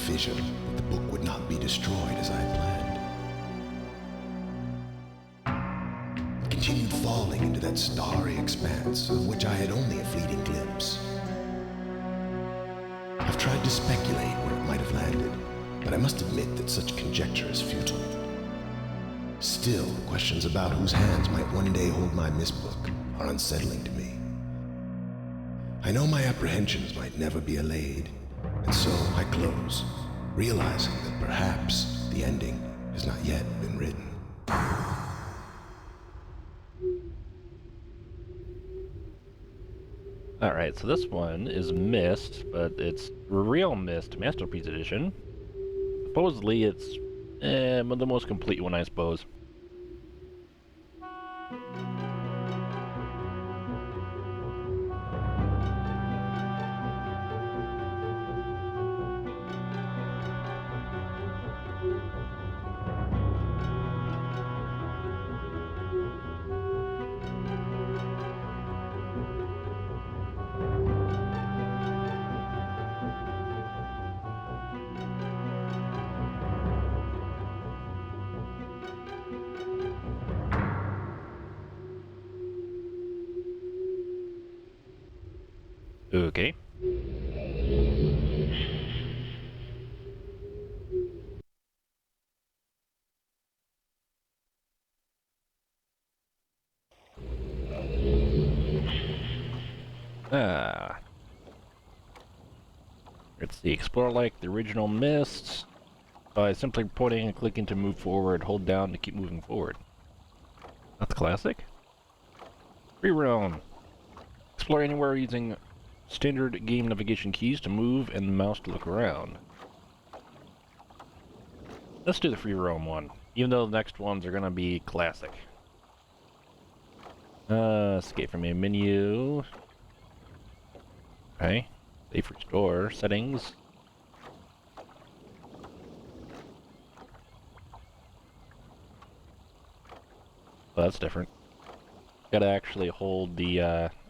fissure that the book would not be destroyed as I had planned. It continued falling into that starry expanse of which I had only a fleeting glimpse. I've tried to speculate where it might have landed, but I must admit that such conjecture is futile. Still, questions about whose hands might one day hold my MYST book are unsettling to me. I know my apprehensions might never be allayed, and so I close, realizing that perhaps the ending has not yet been written. Alright, so this one is MYST, but it's Real MYST Masterpiece Edition. Supposedly it's the most complete one, I suppose. Okay. Ah. Let's see. Explore like the original MYST by simply pointing and clicking to move forward. Hold down to keep moving forward. That's classic. Free roam. Explore anywhere using standard game navigation keys to move and the mouse to look around. Let's do the free roam one, even though the next ones are gonna be classic. Escape from main menu. Okay. Safe restore. Settings. Oh, that's different. Gotta actually hold the,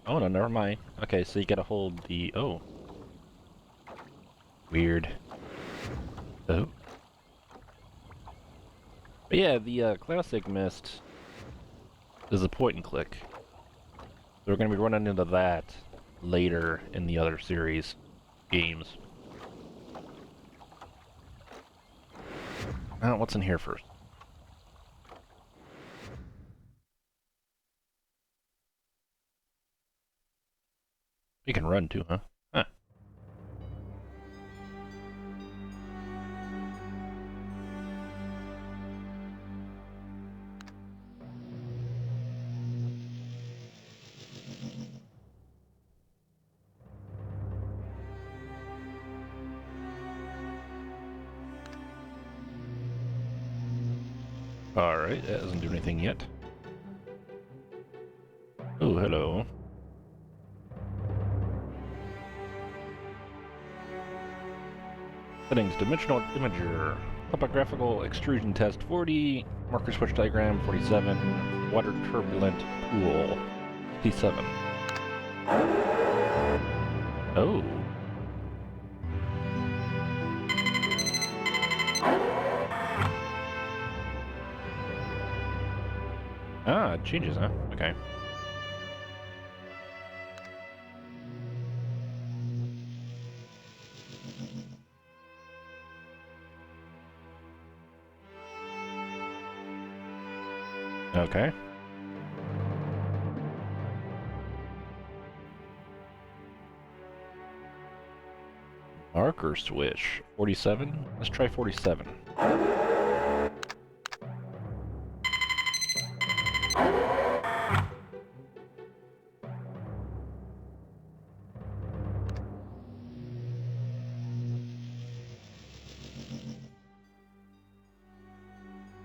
oh no, never mind. Okay, so you gotta hold the, oh. Weird. Oh. But yeah, the, classic MYST is a point and click. So we're gonna be running into that later in the other series games. What's in here first? You can run too, huh? Huh. Alright, that doesn't do anything yet. Oh, hello. Settings, dimensional imager, topographical extrusion test 40, marker switch diagram 47, water turbulent pool 57. Oh. Ah, it changes, huh? Okay. Okay. Marker switch 47. Let's try 47.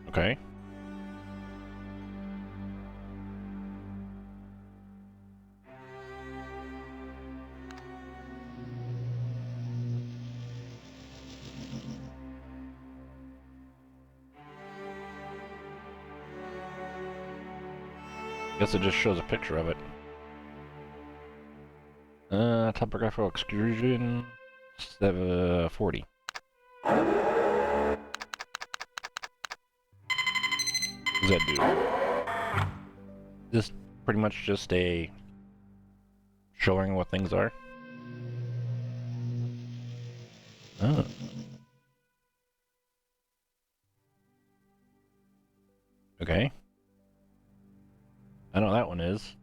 Okay. Guess it just shows a picture of it. Topographical extrusion 40. What does that do? This pretty much just a showing what things are. Oh. Okay. I know what that one is.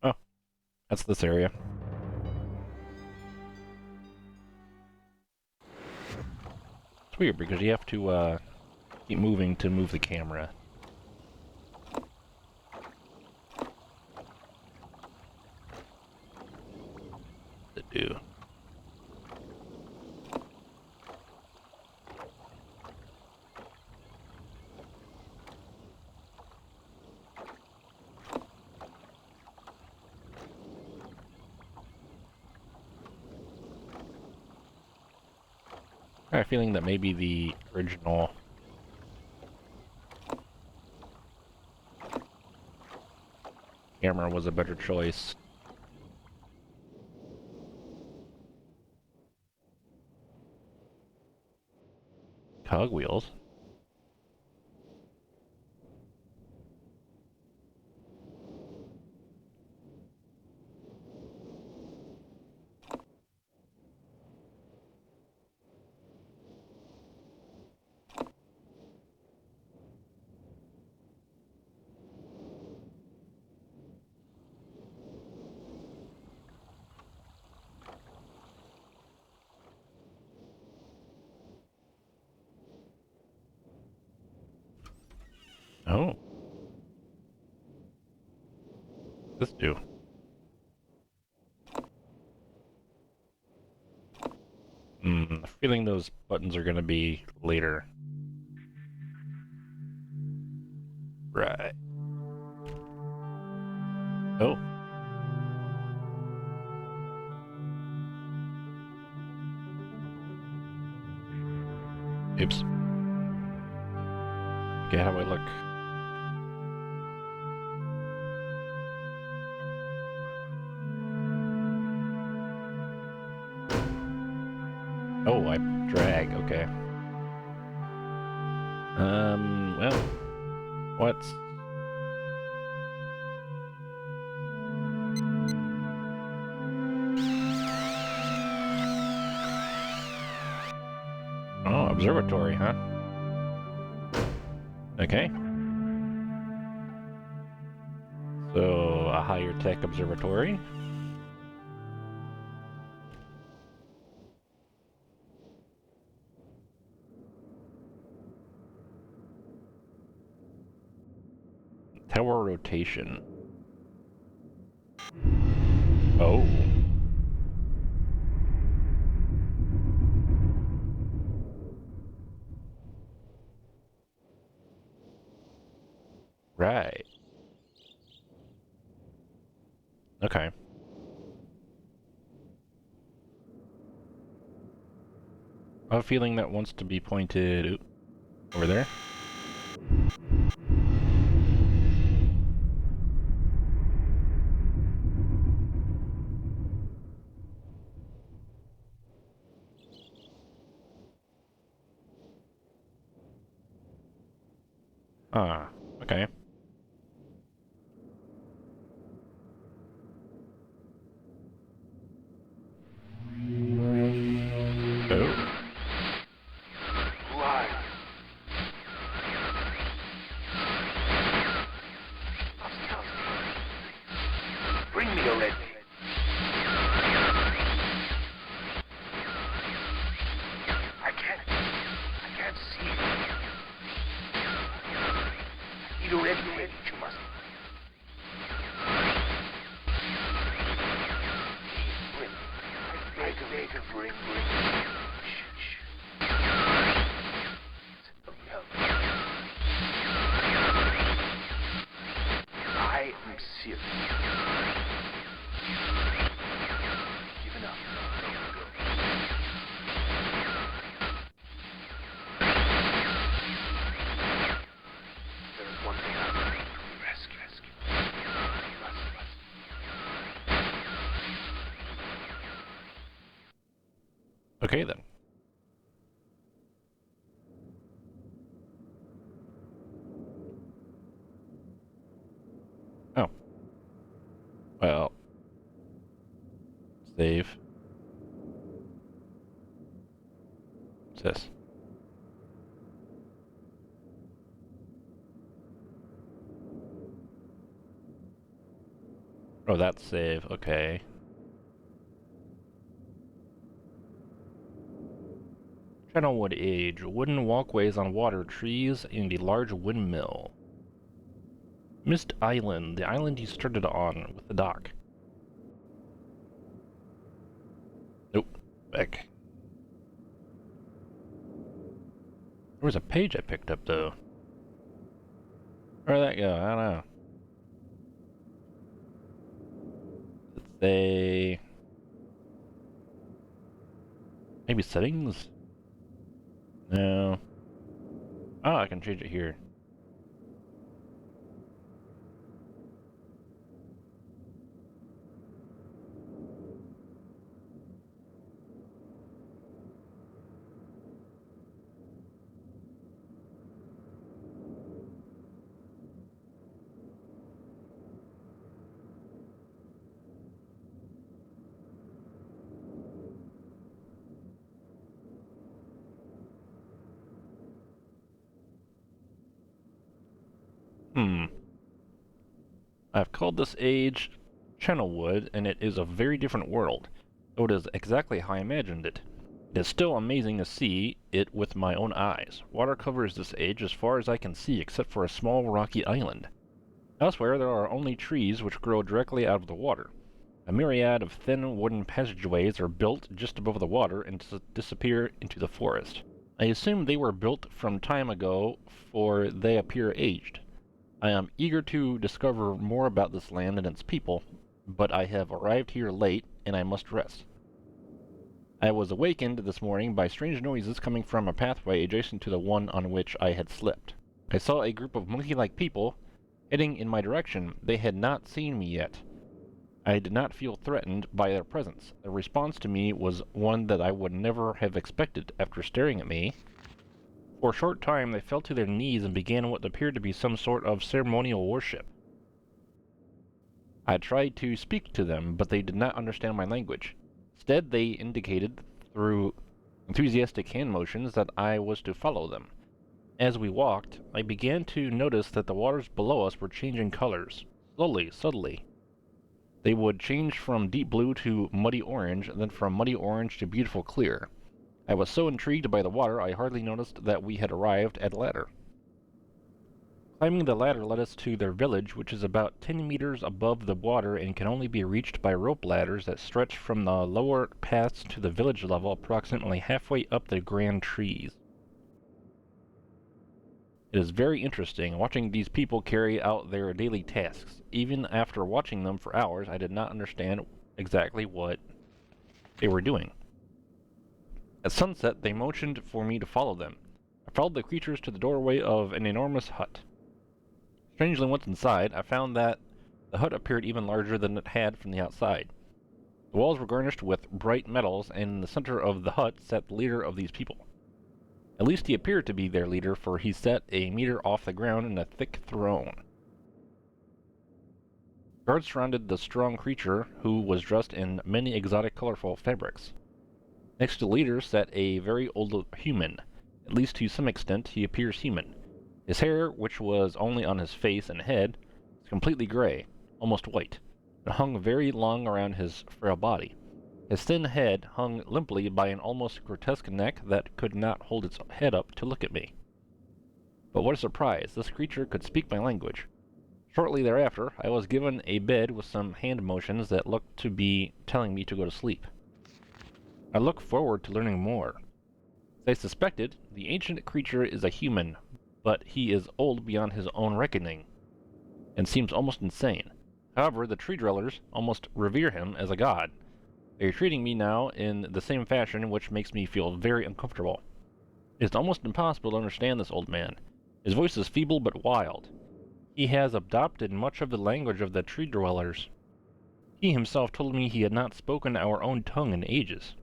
Oh, that's this area. It's weird because you have to keep moving to move the camera. To do. I have a feeling that maybe the original camera was a better choice. Cogwheels? Oh. This do. Feeling those buttons are gonna be later. Right. Oh. Oops. Okay, how do I look? Oh, I drag, okay. Well, what's... Oh, observatory, huh? Okay. So, a higher tech observatory. Tower rotation. Oh. Right. Okay. I have a feeling that wants to be pointed over there. Ah, okay. Oh. Live. Bring me a red. I can't see. I need a red light, you must. I beg to bring. I am serious. Give enough. There is one thing I must rescue. Okay then. Save. What's this? Oh, that's save. Okay. Channelwood Age. Wooden walkways on water, trees, and a large windmill. MYST Island. The island you started on with the dock. Nope. Back. There was a page I picked up, though. Where'd that go? I don't know. Let's say... maybe settings? No. Oh, I can change it here. I've called this age Channelwood, and it is a very different world, though it is exactly how I imagined it. It is still amazing to see it with my own eyes. Water covers this age as far as I can see, except for a small rocky island. Elsewhere, there are only trees which grow directly out of the water. A myriad of thin wooden passageways are built just above the water and disappear into the forest. I assume they were built from time ago, for they appear aged. I am eager to discover more about this land and its people, but I have arrived here late, and I must rest. I was awakened this morning by strange noises coming from a pathway adjacent to the one on which I had slept. I saw a group of monkey-like people heading in my direction. They had not seen me yet. I did not feel threatened by their presence. Their response to me was one that I would never have expected after staring at me. For a short time, they fell to their knees and began what appeared to be some sort of ceremonial worship. I tried to speak to them, but they did not understand my language. Instead, they indicated through enthusiastic hand motions that I was to follow them. As we walked, I began to notice that the waters below us were changing colors, slowly, subtly. They would change from deep blue to muddy orange, then from muddy orange to beautiful clear. I was so intrigued by the water, I hardly noticed that we had arrived at a ladder. Climbing the ladder led us to their village, which is about 10 meters above the water and can only be reached by rope ladders that stretch from the lower paths to the village level approximately halfway up the grand trees. It is very interesting watching these people carry out their daily tasks. Even after watching them for hours, I did not understand exactly what they were doing. At sunset, they motioned for me to follow them. I followed the creatures to the doorway of an enormous hut. Strangely, once inside, I found that the hut appeared even larger than it had from the outside. The walls were garnished with bright metals, and in the center of the hut sat the leader of these people. At least he appeared to be their leader, for he sat a meter off the ground in a thick throne. Guards surrounded the strong creature, who was dressed in many exotic, colorful fabrics. Next to the leader sat a very old human. At least to some extent, he appears human. His hair, which was only on his face and head, was completely gray, almost white. It hung very long around his frail body. His thin head hung limply by an almost grotesque neck that could not hold its head up to look at me. But what a surprise! This creature could speak my language. Shortly thereafter, I was given a bed with some hand motions that looked to be telling me to go to sleep. I look forward to learning more. As I suspected, the ancient creature is a human, but he is old beyond his own reckoning, and seems almost insane. However, the tree dwellers almost revere him as a god. They are treating me now in the same fashion, which makes me feel very uncomfortable. It is almost impossible to understand this old man. His voice is feeble but wild. He has adopted much of the language of the tree dwellers. He himself told me he had not spoken our own tongue in ages.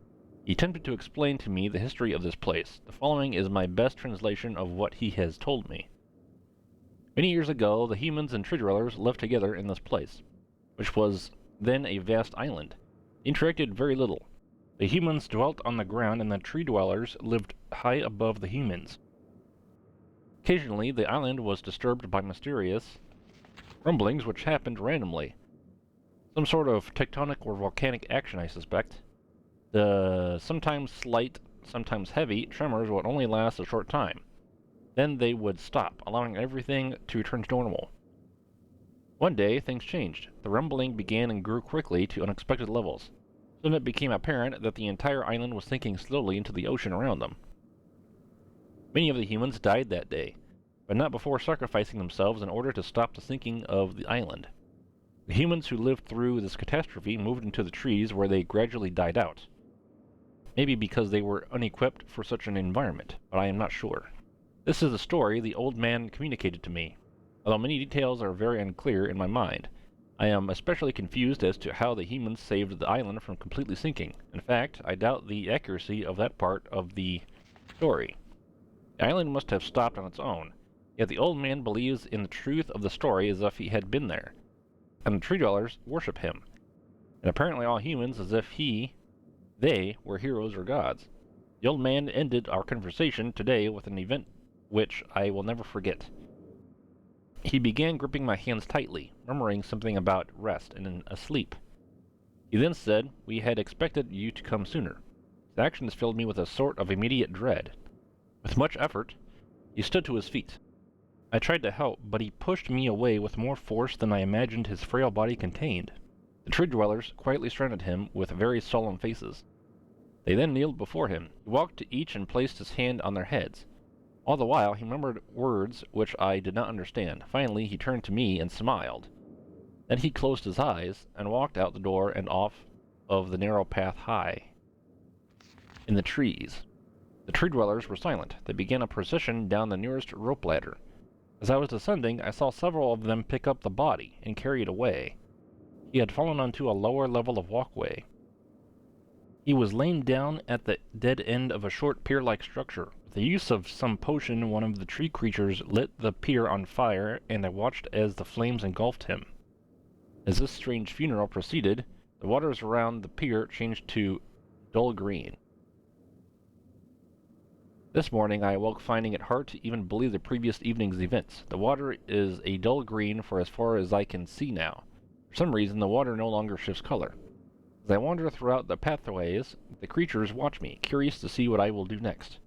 He attempted to explain to me the history of this place. The following is my best translation of what he has told me. Many years ago, the humans and tree dwellers lived together in this place, which was then a vast island. They interacted very little. The humans dwelt on the ground and the tree dwellers lived high above the humans. Occasionally, the island was disturbed by mysterious rumblings which happened randomly. Some sort of tectonic or volcanic action, I suspect. The sometimes slight, sometimes heavy tremors would only last a short time. Then they would stop, allowing everything to return to normal. One day, things changed. The rumbling began and grew quickly to unexpected levels. Soon it became apparent that the entire island was sinking slowly into the ocean around them. Many of the humans died that day, but not before sacrificing themselves in order to stop the sinking of the island. The humans who lived through this catastrophe moved into the trees where they gradually died out. Maybe because they were unequipped for such an environment, but I am not sure. This is the story the old man communicated to me. Although many details are very unclear in my mind, I am especially confused as to how the humans saved the island from completely sinking. In fact, I doubt the accuracy of that part of the story. The island must have stopped on its own, yet the old man believes in the truth of the story as if he had been there, and the tree dwellers worship him, and apparently all humans as if they were heroes or gods. The old man ended our conversation today with an event which I will never forget. He began gripping my hands tightly, murmuring something about rest and asleep. He then said, "We had expected you to come sooner." His actions filled me with a sort of immediate dread. With much effort, he stood to his feet. I tried to help, but he pushed me away with more force than I imagined his frail body contained. The tree dwellers quietly surrounded him with very solemn faces. They then kneeled before him. He walked to each and placed his hand on their heads. All the while, he murmured words which I did not understand. Finally, he turned to me and smiled. Then he closed his eyes and walked out the door and off of the narrow path high in the trees. The tree dwellers were silent. They began a procession down the nearest rope ladder. As I was descending, I saw several of them pick up the body and carry it away. He had fallen onto a lower level of walkway. He was laying down at the dead end of a short pier-like structure. With the use of some potion, one of the tree creatures lit the pier on fire, and I watched as the flames engulfed him. As this strange funeral proceeded, the waters around the pier changed to dull green. This morning I awoke finding it hard to even believe the previous evening's events. The water is a dull green for as far as I can see now. For some reason, the water no longer shifts color. As I wander throughout the pathways, the creatures watch me, curious to see what I will do next.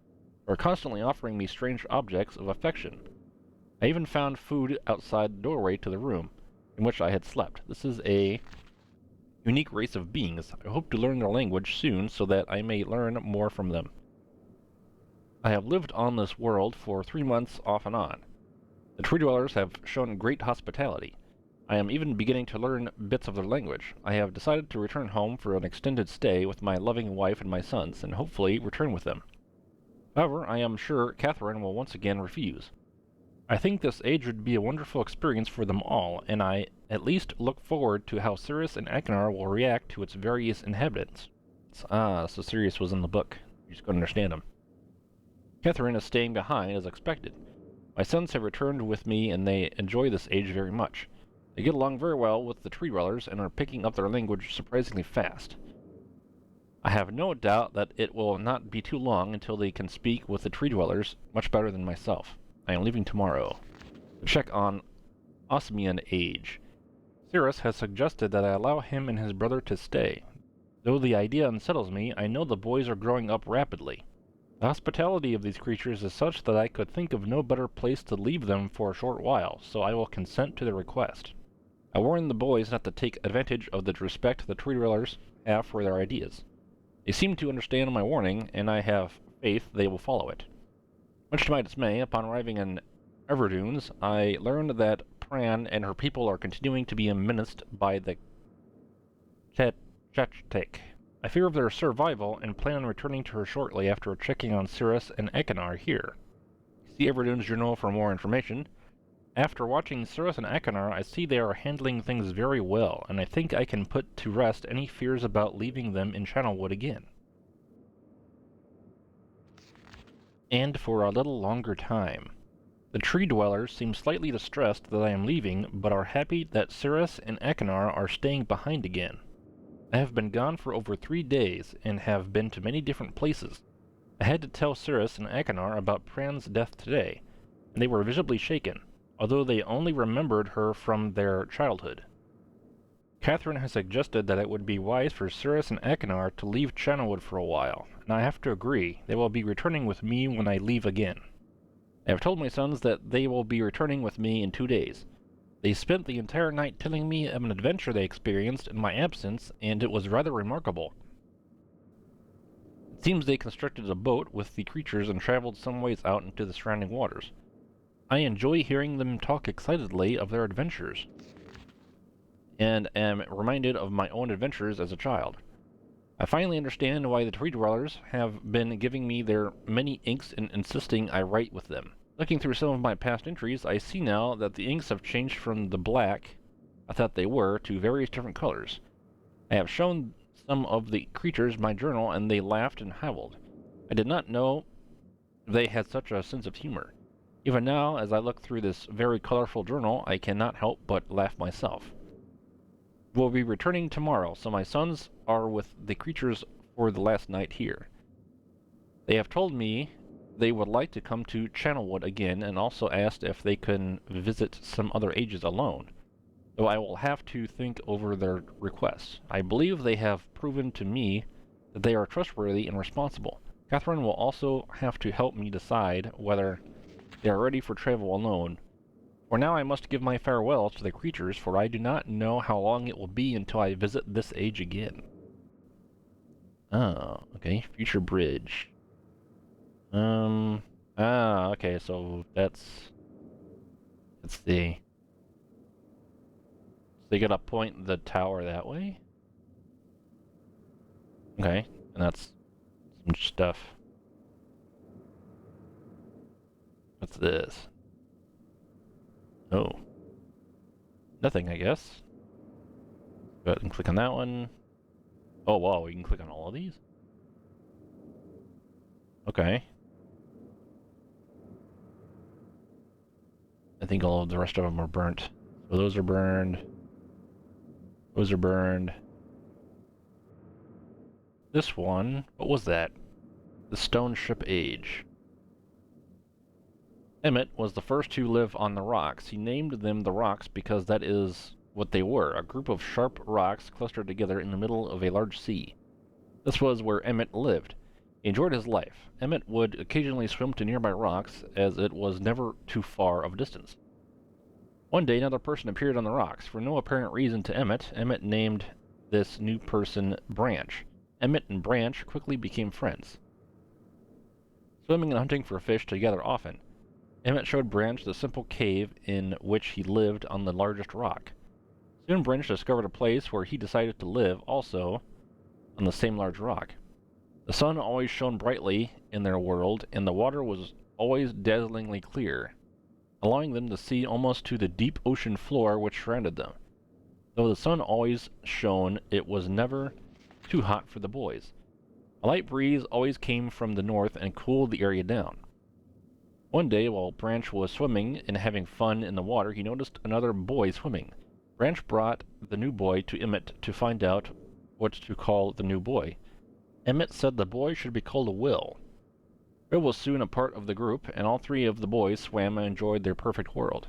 They are constantly offering me strange objects of affection. I even found food outside the doorway to the room in which I had slept. This is a unique race of beings. I hope to learn their language soon so that I may learn more from them. I have lived on this world for 3 months off and on. The tree dwellers have shown great hospitality. I am even beginning to learn bits of their language. I have decided to return home for an extended stay with my loving wife and my sons, and hopefully return with them. However, I am sure Catherine will once again refuse. I think this age would be a wonderful experience for them all, and I at least look forward to how Sirius and Akinar will react to its various inhabitants. So Sirius was in the book. You just couldn't understand him. Catherine is staying behind as expected. My sons have returned with me, and they enjoy this age very much. They get along very well with the tree dwellers and are picking up their language surprisingly fast. I have no doubt that it will not be too long until they can speak with the tree dwellers much better than myself. I am leaving tomorrow to check on MYST Age. Sirius has suggested that I allow him and his brother to stay. Though the idea unsettles me, I know the boys are growing up rapidly. The hospitality of these creatures is such that I could think of no better place to leave them for a short while, so I will consent to their request. I warn the boys not to take advantage of the respect the tree dwellers have for their ideas. They seem to understand my warning, and I have faith they will follow it. Much to my dismay, upon arriving in Everdunes, I learned that Pran and her people are continuing to be menaced by the Chachtek. I fear of their survival and plan on returning to her shortly after checking on Sirius and Akinar here. See Everdunes Journal for more information. After watching Sirius and Akinar, I see they are handling things very well, and I think I can put to rest any fears about leaving them in Channelwood again. And for a little longer time. The tree dwellers seem slightly distressed that I am leaving, but are happy that Sirius and Akinar are staying behind again. I have been gone for over 3 days and have been to many different places. I had to tell Cirrus and Achenar about Pran's death today, and they were visibly shaken, although they only remembered her from their childhood. Catherine has suggested that it would be wise for Cirrus and Achenar to leave Channelwood for a while, and I have to agree. They will be returning with me when I leave again. I have told my sons that they will be returning with me in 2 days. They spent the entire night telling me of an adventure they experienced in my absence, and it was rather remarkable. It seems they constructed a boat with the creatures and traveled some ways out into the surrounding waters. I enjoy hearing them talk excitedly of their adventures, and am reminded of my own adventures as a child. I finally understand why the Tree Dwellers have been giving me their many inks and insisting I write with them. Looking through some of my past entries, I see now that the inks have changed from the black I thought they were to various different colors. I have shown some of the creatures my journal, and they laughed and howled. I did not know they had such a sense of humor. Even now, as I look through this very colorful journal, I cannot help but laugh myself. We'll be returning tomorrow, so my sons are with the creatures for the last night here. They have told me they would like to come to Channelwood again, and also asked if they can visit some other ages alone, though I will have to think over their requests. I believe they have proven to me that they are trustworthy and responsible. Catherine will also have to help me decide whether they are ready for travel alone. For now I must give my farewells to the creatures, for I do not know how long it will be until I visit this age again. Oh, okay. Future bridge. Okay, so that's... Let's see. So you gotta point the tower that way? Okay, and that's some stuff. What's this? Oh. Nothing, I guess. Go ahead and click on that one. Oh, wow, you can click on all of these? Okay. I think all of the rest of them are burnt. So those are burned. Those are burned. This one, what was that? The Stone Ship Age. Emmett was the first to live on the rocks. He named them the rocks because that is what they were, a group of sharp rocks clustered together in the middle of a large sea. This was where Emmett lived. He enjoyed his life. Emmett would occasionally swim to nearby rocks, as it was never too far of a distance. One day, another person appeared on the rocks. For no apparent reason to Emmett, Emmett named this new person Branch. Emmett and Branch quickly became friends, swimming and hunting for fish together often. Emmett showed Branch the simple cave in which he lived on the largest rock. Soon Branch discovered a place where he decided to live, also on the same large rock. The sun always shone brightly in their world, and the water was always dazzlingly clear, allowing them to see almost to the deep ocean floor which surrounded them. Though the sun always shone, it was never too hot for the boys. A light breeze always came from the north and cooled the area down. One day, while Branch was swimming and having fun in the water, he noticed another boy swimming. Branch brought the new boy to Emmett to find out what to call the new boy. Emmett said the boy should be called Will. Will was soon a part of the group, and all three of the boys swam and enjoyed their perfect world.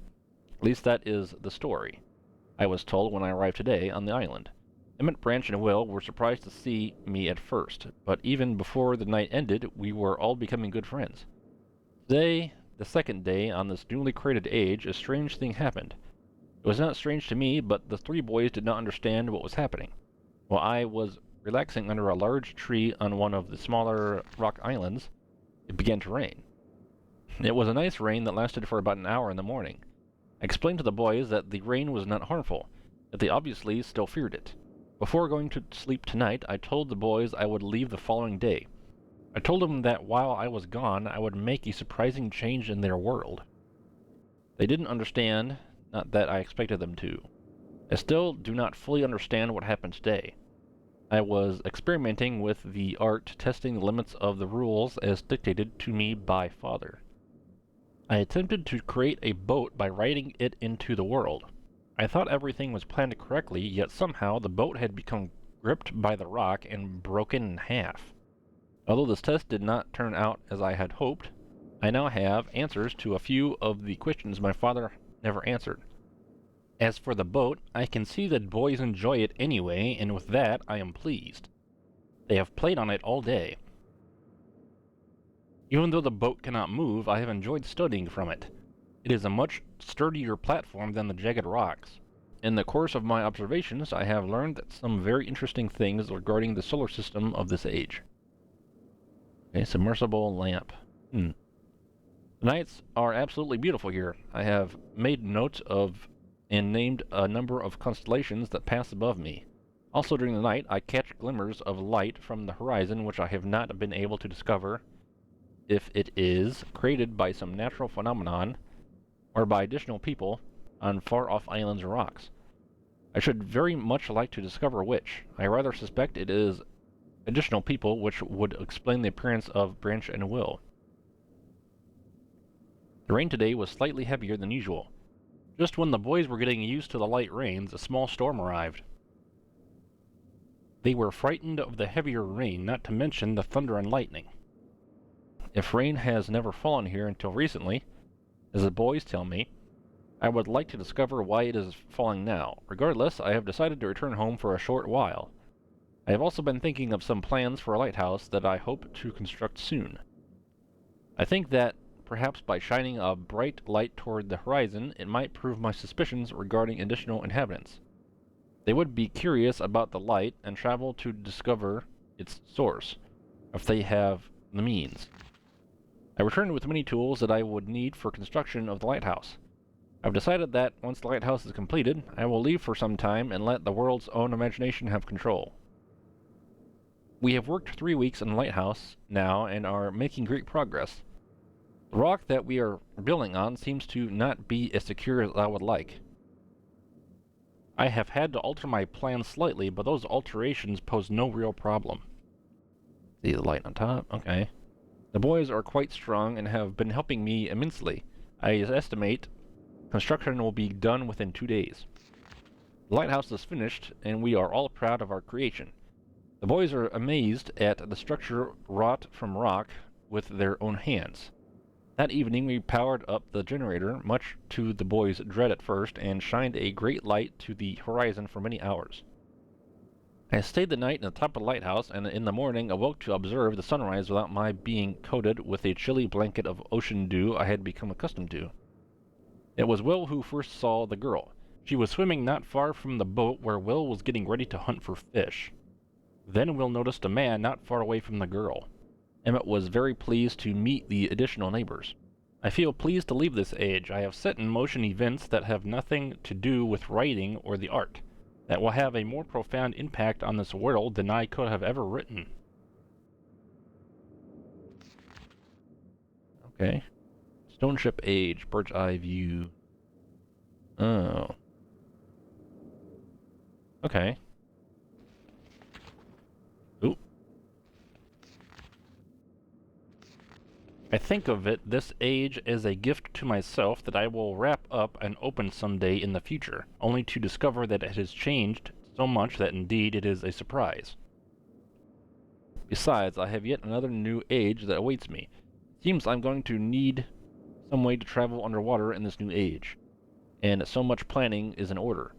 At least that is the story I was told when I arrived today on the island. Emmett, Branch, and Will were surprised to see me at first, but even before the night ended, we were all becoming good friends. Today, the second day on this newly created age, a strange thing happened. It was not strange to me, but the three boys did not understand what was happening. While I was relaxing under a large tree on one of the smaller rock islands, it began to rain. It was a nice rain that lasted for about an hour in the morning. I explained to the boys that the rain was not harmful, that they obviously still feared it. Before going to sleep tonight, I told the boys I would leave the following day. I told them that while I was gone, I would make a surprising change in their world. They didn't understand, not that I expected them to. I still do not fully understand what happened today. I was experimenting with the art, testing the limits of the rules as dictated to me by Father. I attempted to create a boat by writing it into the world. I thought everything was planned correctly, yet somehow the boat had become gripped by the rock and broken in half. Although this test did not turn out as I had hoped, I now have answers to a few of the questions my father never answered. As for the boat, I can see that boys enjoy it anyway, and with that I am pleased. They have played on it all day. Even though the boat cannot move, I have enjoyed studying from it. It is a much sturdier platform than the jagged rocks. In the course of my observations, I have learned some very interesting things regarding the solar system of this age. Okay, submersible lamp. The nights are absolutely beautiful here. I have made note of and named a number of constellations that pass above me. Also during the night, I catch glimmers of light from the horizon which I have not been able to discover if it is created by some natural phenomenon or by additional people on far-off islands or rocks. I should very much like to discover which. I rather suspect it is additional people, which would explain the appearance of Branch and Will. The rain today was slightly heavier than usual. Just when the boys were getting used to the light rains, a small storm arrived. They were frightened of the heavier rain, not to mention the thunder and lightning. If rain has never fallen here until recently, as the boys tell me, I would like to discover why it is falling now. Regardless, I have decided to return home for a short while. I have also been thinking of some plans for a lighthouse that I hope to construct soon. I think that perhaps by shining a bright light toward the horizon, it might prove my suspicions regarding additional inhabitants. They would be curious about the light and travel to discover its source, if they have the means. I returned with many tools that I would need for construction of the lighthouse. I've decided that once the lighthouse is completed, I will leave for some time and let the world's own imagination have control. We have worked 3 weeks in the lighthouse now and are making great progress. The rock that we are building on seems to not be as secure as I would like. I have had to alter my plans slightly, but those alterations pose no real problem. See the light on top? Okay. The boys are quite strong and have been helping me immensely. I estimate construction will be done within 2 days. The lighthouse is finished, and we are all proud of our creation. The boys are amazed at the structure wrought from rock with their own hands. That evening we powered up the generator, much to the boys' dread at first, and shined a great light to the horizon for many hours. I stayed the night in the top of the lighthouse, and in the morning awoke to observe the sunrise without my being coated with a chilly blanket of ocean dew I had become accustomed to. It was Will who first saw the girl. She was swimming not far from the boat where Will was getting ready to hunt for fish. Then Will noticed a man not far away from the girl. Emmett was very pleased to meet the additional neighbors. I feel pleased to leave this age. I have set in motion events that have nothing to do with writing or the art, that will have a more profound impact on this world than I could have ever written. Okay. Stone Ship Age, bird's eye view. Oh. Okay. Ooh. I think of it, this age, as a gift to myself that I will wrap up and open someday in the future, only to discover that it has changed so much that indeed it is a surprise. Besides, I have yet another new age that awaits me. It seems I'm going to need some way to travel underwater in this new age, and so much planning is in order.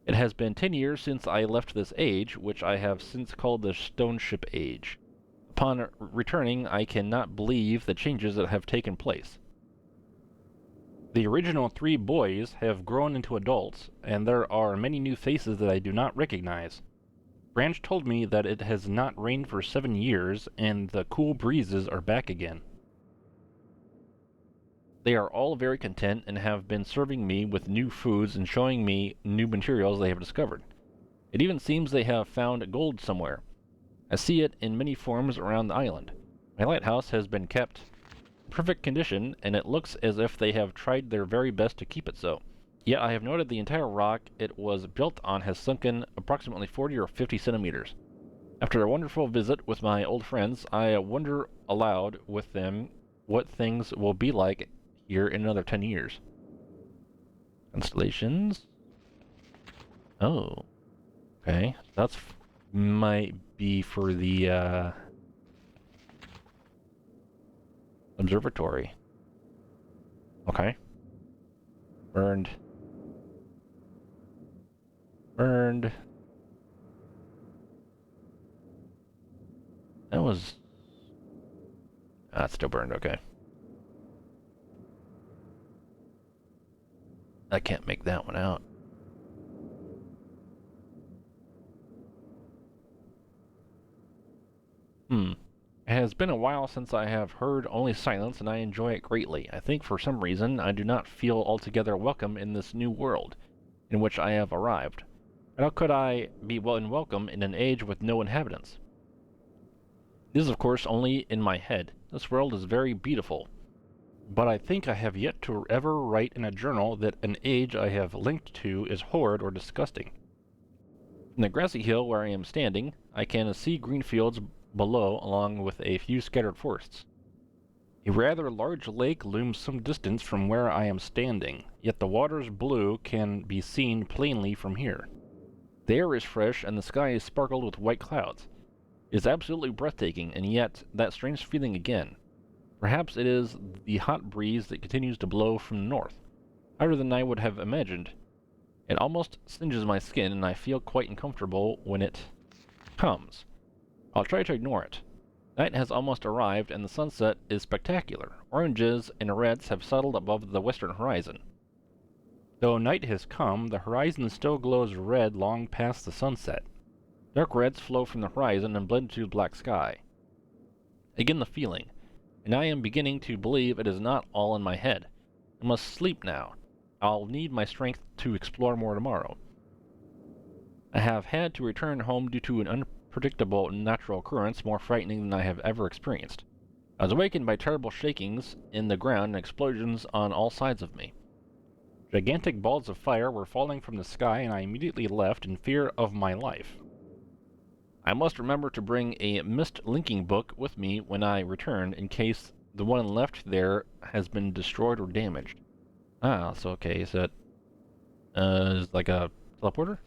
It has been 10 years since I left this age, which I have since called the Stone Ship Age. Upon returning, I cannot believe the changes that have taken place. The original 3 boys have grown into adults, and there are many new faces that I do not recognize. Branch told me that it has not rained for 7 years, and the cool breezes are back again. They are all very content and have been serving me with new foods and showing me new materials they have discovered. It even seems they have found gold somewhere. I see it in many forms around the island. My lighthouse has been kept in perfect condition, and it looks as if they have tried their very best to keep it so. Yet I have noted the entire rock it was built on has sunken approximately 40 or 50 centimeters. After a wonderful visit with my old friends, I wonder aloud with them what things will be like here in another 10 years. Constellations. Oh. Okay. That's might be for the observatory. Okay. Burned. Burned. That was... Ah, it's still burned, okay. I can't make that one out. It has been a while since I have heard only silence, and I enjoy it greatly. I think for some reason I do not feel altogether welcome in this new world in which I have arrived. And how could I be welcome in an age with no inhabitants? This is of course only in my head. This world is very beautiful, but I think I have yet to ever write in a journal that an age I have linked to is horrid or disgusting. From the grassy hill where I am standing, I can see green fields below, along with a few scattered forests. A rather large lake looms some distance from where I am standing, yet the water's blue can be seen plainly from here. The air is fresh and the sky is sparkled with white clouds. It is absolutely breathtaking, and yet that strange feeling again. Perhaps it is the hot breeze that continues to blow from the north, hotter than I would have imagined. It almost singes my skin, and I feel quite uncomfortable when it comes. I'll try to ignore it. Night has almost arrived, and the sunset is spectacular. Oranges and reds have settled above the western horizon. Though night has come, the horizon still glows red long past the sunset. Dark reds flow from the horizon and blend to black sky. Again the feeling, and I am beginning to believe it is not all in my head. I must sleep now. I'll need my strength to explore more tomorrow. I have had to return home due to an unpredictable natural occurrence more frightening than I have ever experienced. I was awakened by terrible shakings in the ground and explosions on all sides of me. Gigantic balls of fire were falling from the sky, and I immediately left in fear of my life. I must remember to bring a MYST linking book with me when I return, in case the one left there has been destroyed or damaged. Ah, so okay, is that is like a teleporter?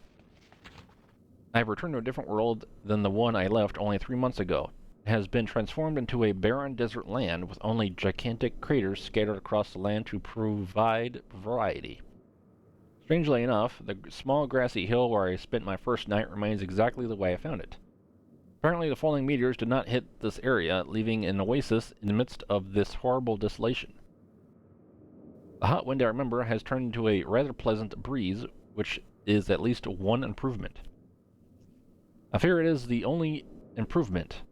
I have returned to a different world than the one I left only 3 months ago. It has been transformed into a barren desert land with only gigantic craters scattered across the land to provide variety. Strangely enough, the small grassy hill where I spent my first night remains exactly the way I found it. Apparently the falling meteors did not hit this area, leaving an oasis in the midst of this horrible desolation. The hot wind I remember has turned into a rather pleasant breeze, which is at least one improvement. I fear it is the only improvement.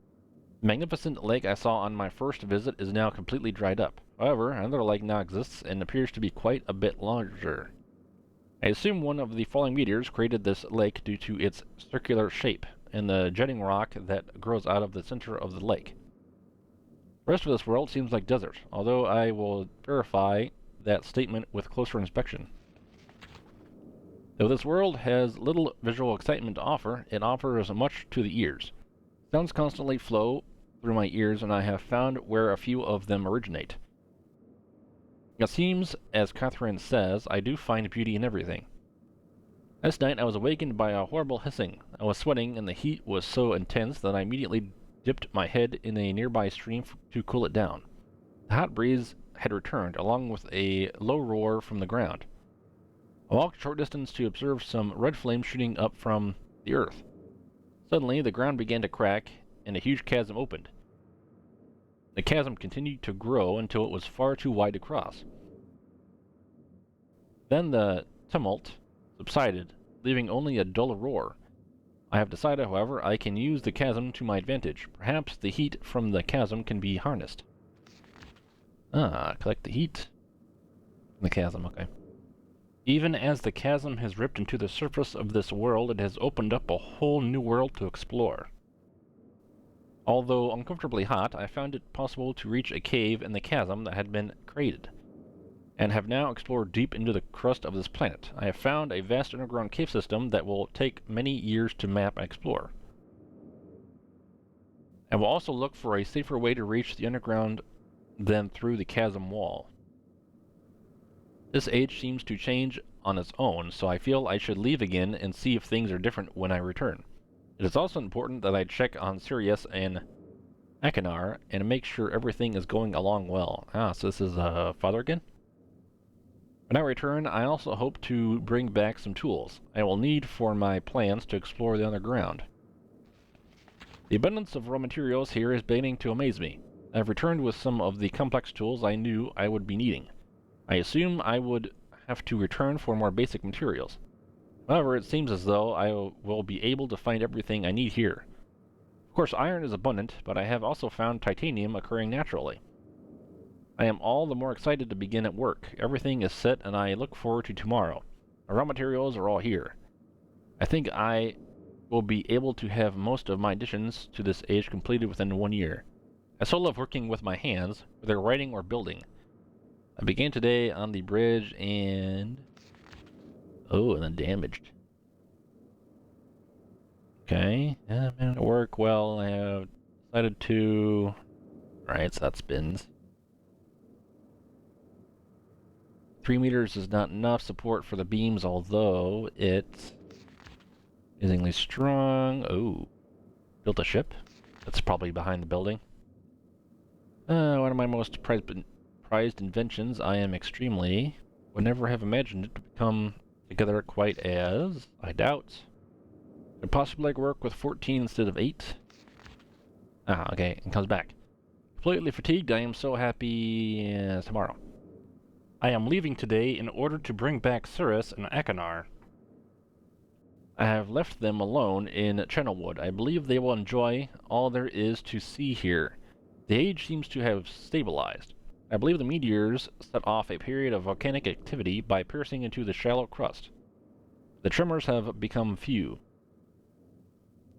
The magnificent lake I saw on my first visit is now completely dried up. However, another lake now exists and appears to be quite a bit larger. I assume one of the falling meteors created this lake due to its circular shape and the jutting rock that grows out of the center of the lake. The rest of this world seems like desert, although I will verify that statement with closer inspection. Though this world has little visual excitement to offer, it offers much to the ears. Sounds constantly flow through my ears, and I have found where a few of them originate. It seems, as Catherine says, I do find beauty in everything. Last night I was awakened by a horrible hissing. I was sweating, and the heat was so intense that I immediately dipped my head in a nearby stream to cool it down. The hot breeze had returned, along with a low roar from the ground. I walked a short distance to observe some red flames shooting up from the earth. Suddenly, the ground began to crack, and a huge chasm opened. The chasm continued to grow until it was far too wide to cross. Then the tumult subsided, leaving only a dull roar. I have decided, however, I can use the chasm to my advantage. Perhaps the heat from the chasm can be harnessed. Ah, collect the heat from the chasm, okay. Even as the chasm has ripped into the surface of this world, it has opened up a whole new world to explore. Although uncomfortably hot, I found it possible to reach a cave in the chasm that had been created, and have now explored deep into the crust of this planet. I have found a vast underground cave system that will take many years to map and explore. I will also look for a safer way to reach the underground than through the chasm wall. This age seems to change on its own, so I feel I should leave again and see if things are different when I return. It is also important that I check on Sirius and Akinar and make sure everything is going along well. Ah, so this is Father again? When I return, I also hope to bring back some tools I will need for my plans to explore the underground. The abundance of raw materials here is beginning to amaze me. I have returned with some of the complex tools I knew I would be needing. I assume I would have to return for more basic materials. However, it seems as though I will be able to find everything I need here. Of course, iron is abundant, but I have also found titanium occurring naturally. I am all the more excited to begin at work. Everything is set and I look forward to tomorrow. My raw materials are all here. I think I will be able to have most of my additions to this age completed within 1 year. I so love working with my hands, whether writing or building. I began today on the bridge and... Oh, and then damaged. Okay, I'm at work. Well, I have decided to... Alright, so that spins. 3 meters is not enough support for the beams, although it's amazingly strong. Oh, built a ship? That's probably behind the building. One of my most prized inventions. I am extremely... would never have imagined it to come together quite as... I doubt. Could possibly work with 14 instead of 8. Ah, okay, and comes back. Completely fatigued, I am so happy tomorrow. I am leaving today in order to bring back Cirrus and Akinar. I have left them alone in Channelwood. I believe they will enjoy all there is to see here. The age seems to have stabilized. I believe the meteors set off a period of volcanic activity by piercing into the shallow crust. The tremors have become few.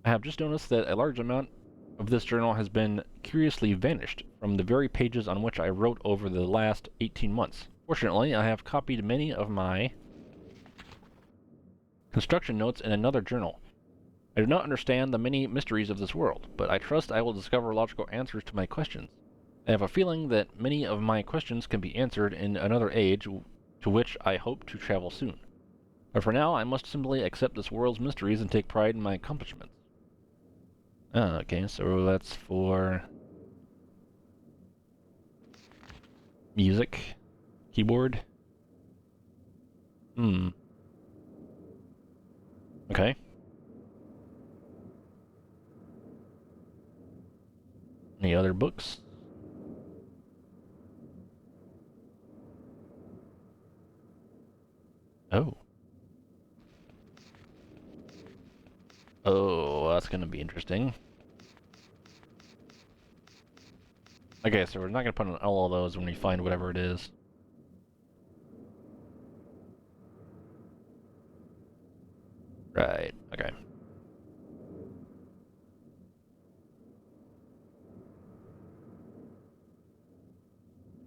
I have just noticed that a large amount of this journal has been curiously vanished from the very pages on which I wrote over the last 18 months. Fortunately, I have copied many of my construction notes in another journal. I do not understand the many mysteries of this world, but I trust I will discover logical answers to my questions. I have a feeling that many of my questions can be answered in another age to which I hope to travel soon. But for now, I must simply accept this world's mysteries and take pride in my accomplishments. Ah, okay, so that's for music, keyboard. Okay. Any other books? Oh. Oh, that's gonna be interesting. Okay, so we're not gonna put on all of those when we find whatever it is. Right, okay.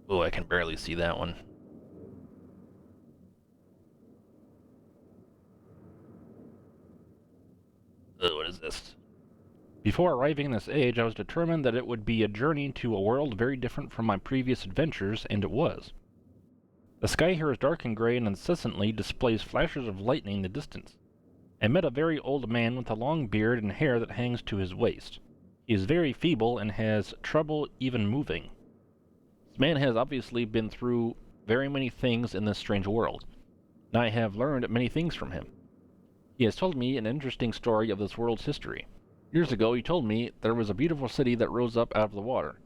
Oh, I can barely see that one. Oh, what is this? Before arriving in this age, I was determined that it would be a journey to a world very different from my previous adventures, and it was. The sky here is dark and gray and incessantly displays flashes of lightning in the distance. I met a very old man with a long beard and hair that hangs to his waist. He is very feeble and has trouble even moving. This man has obviously been through very many things in this strange world, and I have learned many things from him. He has told me an interesting story of this world's history. Years ago, he told me there was a beautiful city that rose up out of the water.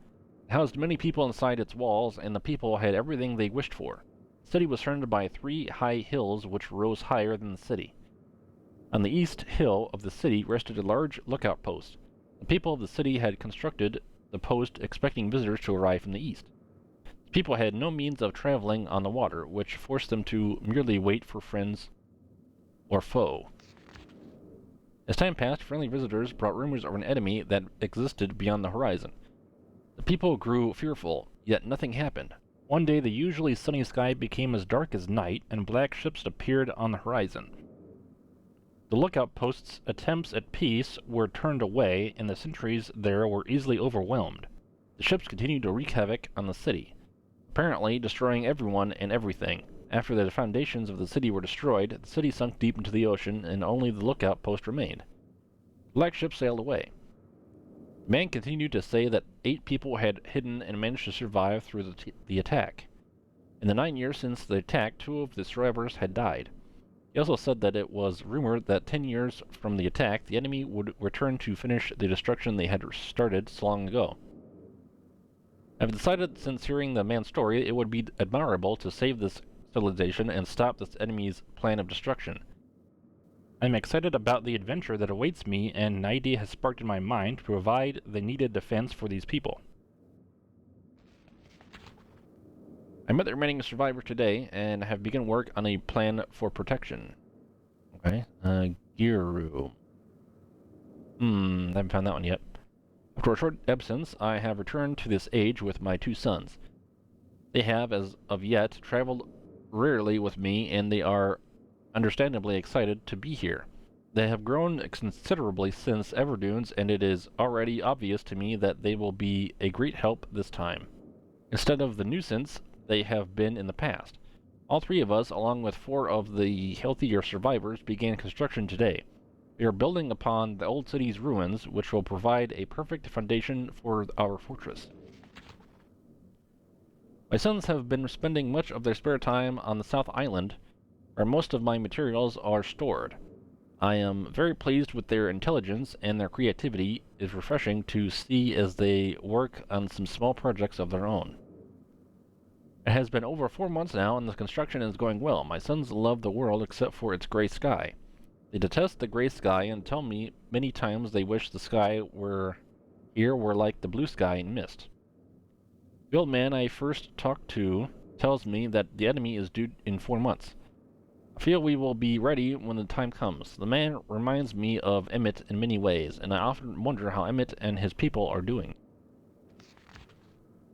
It housed many people inside its walls, and the people had everything they wished for. The city was surrounded by 3 high hills which rose higher than the city. On the east hill of the city rested a large lookout post. The people of the city had constructed the post expecting visitors to arrive from the east. The people had no means of traveling on the water, which forced them to merely wait for friends or foe. As time passed, friendly visitors brought rumors of an enemy that existed beyond the horizon. The people grew fearful, yet nothing happened. One day the usually sunny sky became as dark as night, and black ships appeared on the horizon. The lookout post's attempts at peace were turned away, and the sentries there were easily overwhelmed. The ships continued to wreak havoc on the city, apparently destroying everyone and everything. After the foundations of the city were destroyed, the city sunk deep into the ocean, and only the lookout post remained. Black ship sailed away. The man continued to say that 8 people had hidden and managed to survive through the attack. In the 9 years since the attack, 2 of the survivors had died. He also said that it was rumored that 10 years from the attack, the enemy would return to finish the destruction they had started so long ago. I've decided, since hearing the man's story, it would be admirable to save this civilization and stop this enemy's plan of destruction. I'm excited about the adventure that awaits me, and an idea has sparked in my mind to provide the needed defense for these people. I met the remaining survivors today and have begun work on a plan for protection. Okay, gear room. I haven't found that one yet. After a short absence, I have returned to this age with my 2 sons. They have, as of yet, traveled rarely with me, and they are understandably excited to be here. They have grown considerably since Everdunes, and it is already obvious to me that they will be a great help this time, instead of the nuisance they have been in the past. All 3 of us, along with 4 of the healthier survivors, began construction today. We are building upon the old city's ruins, which will provide a perfect foundation for our fortress. My sons have been spending much of their spare time on the South Island, where most of my materials are stored. I am very pleased with their intelligence, and their creativity is refreshing to see as they work on some small projects of their own. It has been over 4 months now, and the construction is going well. My sons love the world except for its gray sky. They detest the gray sky and tell me many times they wish the sky were like the blue sky in MYST. The old man I first talked to tells me that the enemy is due in 4 months. I feel we will be ready when the time comes. The man reminds me of Emmett in many ways, and I often wonder how Emmett and his people are doing.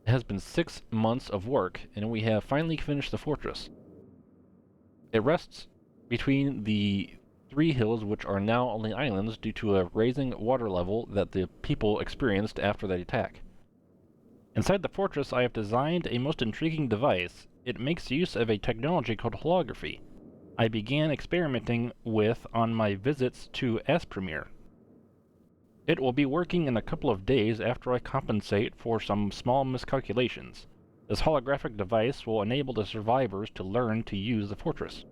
It has been 6 months of work, and we have finally finished the fortress. It rests between the 3 hills, which are now only islands due to a rising water level that the people experienced after the attack. Inside the fortress, I have designed a most intriguing device. It makes use of a technology called holography I began experimenting with on my visits to Aspremere. It will be working in a couple of days after I compensate for some small miscalculations. This holographic device will enable the survivors to learn to use the fortress.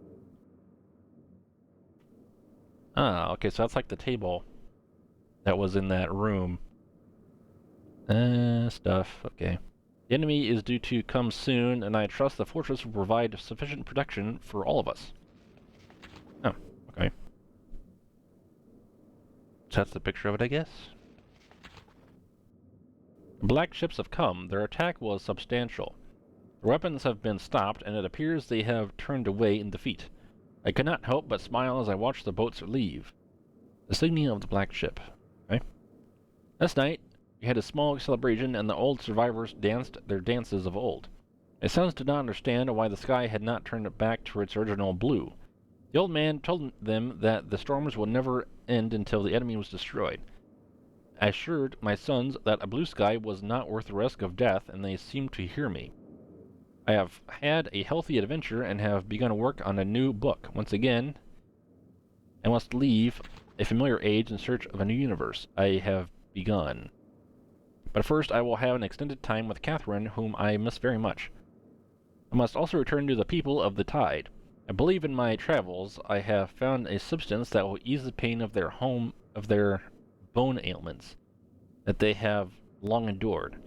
Ah, okay, so that's like the table that was in that room. Stuff, okay. The enemy is due to come soon, and I trust the fortress will provide sufficient protection for all of us. Oh, okay. So that's the picture of it, I guess. The black ships have come. Their attack was substantial. Their weapons have been stopped, and it appears they have turned away in defeat. I could not help but smile as I watched the boats leave. The signing of the black ship. Okay. Last night, we had a small celebration, and the old survivors danced their dances of old. My sons did not understand why the sky had not turned back to its original blue. The old man told them that the storms would never end until the enemy was destroyed. I assured my sons that a blue sky was not worth the risk of death, and they seemed to hear me. I have had a healthy adventure and have begun work on a new book. Once again, I must leave a familiar age in search of a new universe. I have begun. But first I will have an extended time with Catherine, whom I miss very much. I must also return to the people of the tide. I believe in my travels I have found a substance that will ease the pain of their bone ailments that they have long endured.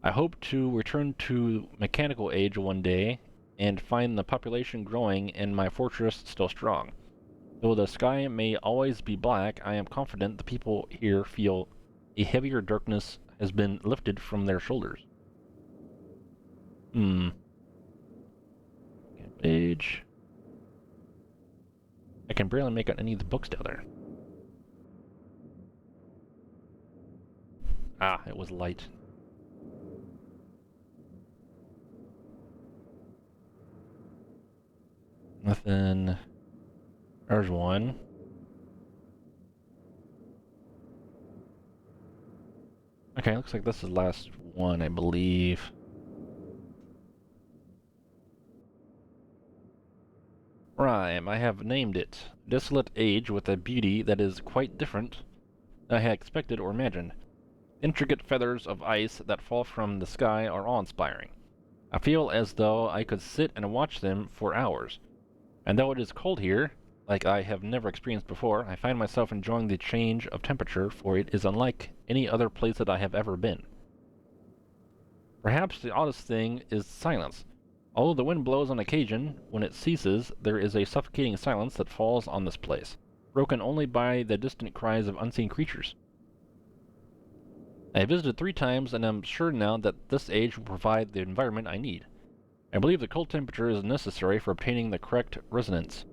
I hope to return to mechanical age one day and find the population growing and my fortress still strong. Though the sky may always be black, I am confident the people here feel a heavier darkness has been lifted from their shoulders. Page. I can barely make out any of the books down there. Ah, it was light. Nothing. There's one. Okay, looks like this is the last one, I believe. Rhyme, I have named it. Desolate Age with a beauty that is quite different I had expected or imagined. Intricate feathers of ice that fall from the sky are awe-inspiring. I feel as though I could sit and watch them for hours. And though it is cold here, like I have never experienced before, I find myself enjoying the change of temperature, for it is unlike any other place that I have ever been. Perhaps the oddest thing is silence. Although the wind blows on occasion, when it ceases, there is a suffocating silence that falls on this place, broken only by the distant cries of unseen creatures. I have visited 3 times and am sure now that this age will provide the environment I need. I believe the cold temperature is necessary for obtaining the correct resonance.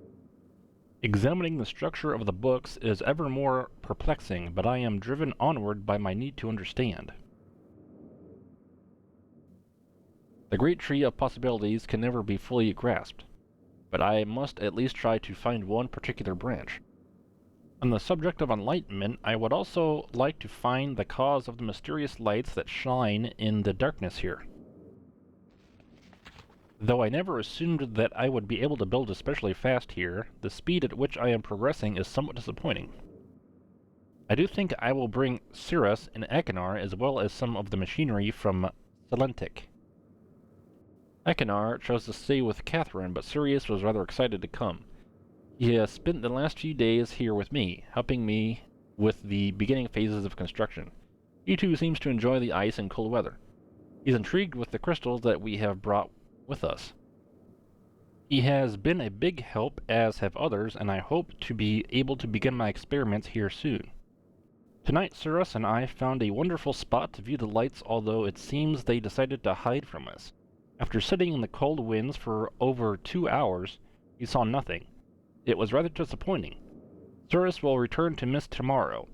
Examining the structure of the books is ever more perplexing, but I am driven onward by my need to understand. The great tree of possibilities can never be fully grasped, but I must at least try to find one particular branch. On the subject of enlightenment, I would also like to find the cause of the mysterious lights that shine in the darkness here. Though I never assumed that I would be able to build especially fast here, the speed at which I am progressing is somewhat disappointing. I do think I will bring Cirrus and Achenar as well as some of the machinery from Selentic. Achenar chose to stay with Catherine, but Sirius was rather excited to come. He has spent the last few days here with me, helping me with the beginning phases of construction. He too seems to enjoy the ice and cold weather. He's intrigued with the crystals that we have brought with us. He has been a big help, as have others, and I hope to be able to begin my experiments here soon. Tonight, Cirrus and I found a wonderful spot to view the lights, although it seems they decided to hide from us. After sitting in the cold winds for over 2 hours, we saw nothing. It was rather disappointing. Cirrus will return to MYST tomorrow.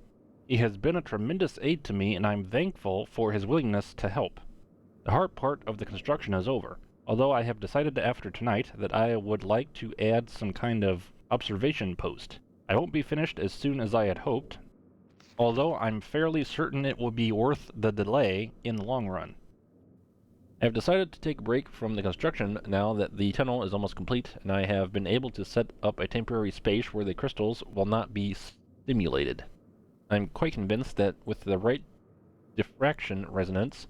He has been a tremendous aid to me, and I am thankful for his willingness to help. The hard part of the construction is over, although I have decided after tonight that I would like to add some kind of observation post. I won't be finished as soon as I had hoped, although I'm fairly certain it will be worth the delay in the long run. I have decided to take a break from the construction now that the tunnel is almost complete, and I have been able to set up a temporary space where the crystals will not be stimulated. I'm quite convinced that with the right diffraction resonance,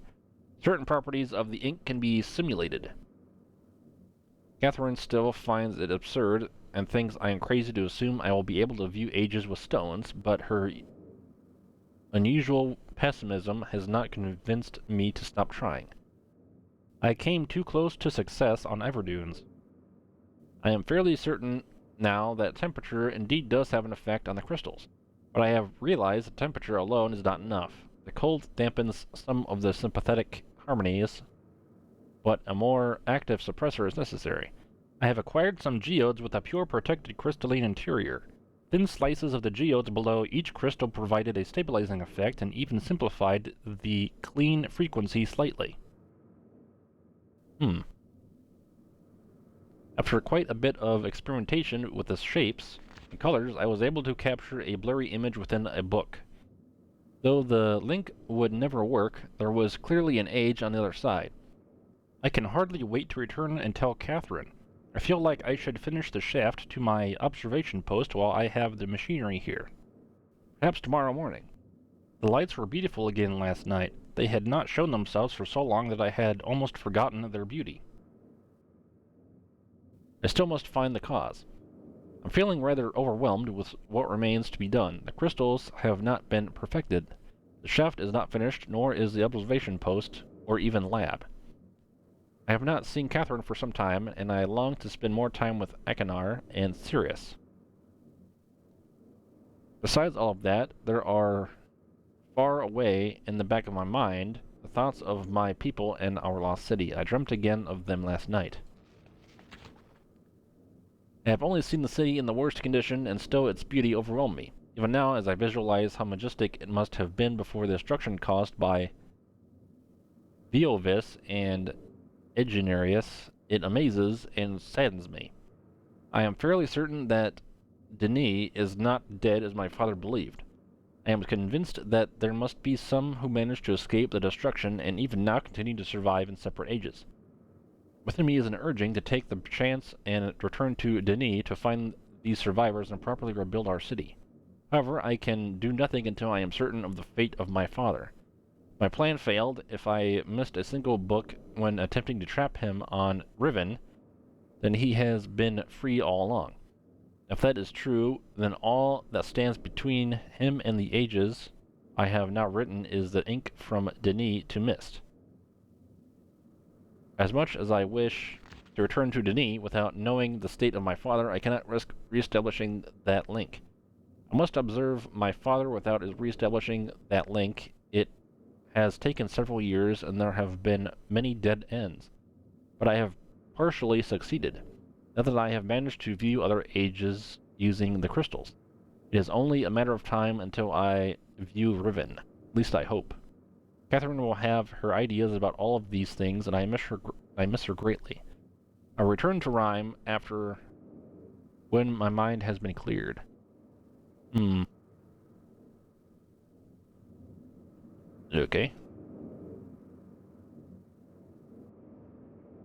certain properties of the ink can be simulated. Catherine still finds it absurd and thinks I am crazy to assume I will be able to view ages with stones, but her unusual pessimism has not convinced me to stop trying. I came too close to success on Everdunes. I am fairly certain now that temperature indeed does have an effect on the crystals, but I have realized that temperature alone is not enough. The cold dampens some of the sympathetic harmonies, but a more active suppressor is necessary. I have acquired some geodes with a pure protected crystalline interior. Thin slices of the geodes below each crystal provided a stabilizing effect and even simplified the clean frequency slightly. After quite a bit of experimentation with the shapes and colors, I was able to capture a blurry image within a book. Though the link would never work, there was clearly an age on the other side. I can hardly wait to return and tell Catherine. I feel like I should finish the shaft to my observation post while I have the machinery here. Perhaps tomorrow morning. The lights were beautiful again last night. They had not shown themselves for so long that I had almost forgotten their beauty. I still must find the cause. I'm feeling rather overwhelmed with what remains to be done. The crystals have not been perfected. The shaft is not finished, nor is the observation post, or even lab. I have not seen Catherine for some time, and I long to spend more time with Achenar and Sirius. Besides all of that, there are far away in the back of my mind the thoughts of my people and our lost city. I dreamt again of them last night. I have only seen the city in the worst condition, and still its beauty overwhelmed me. Even now, as I visualize how majestic it must have been before the destruction caused by Veovis and Egenarius, it amazes and saddens me. I am fairly certain that Denis is not dead as my father believed. I am convinced that there must be some who managed to escape the destruction and even now continue to survive in separate ages. Within me is an urging to take the chance and return to Denis to find these survivors and properly rebuild our city. However, I can do nothing until I am certain of the fate of my father. My plan failed. If I missed a single book when attempting to trap him on Riven, then he has been free all along. If that is true, then all that stands between him and the ages I have now written is the ink from Denis to MYST. As much as I wish to return to Denis without knowing the state of my father, I cannot risk re-establishing that link. I must observe my father without re-establishing that link. It has taken several years, and there have been many dead ends. But I have partially succeeded, now that I have managed to view other ages using the crystals. It is only a matter of time until I view Riven. At least I hope. Catherine will have her ideas about all of these things, and I miss her greatly. I'll return to Rhyme after when my mind has been cleared. Okay.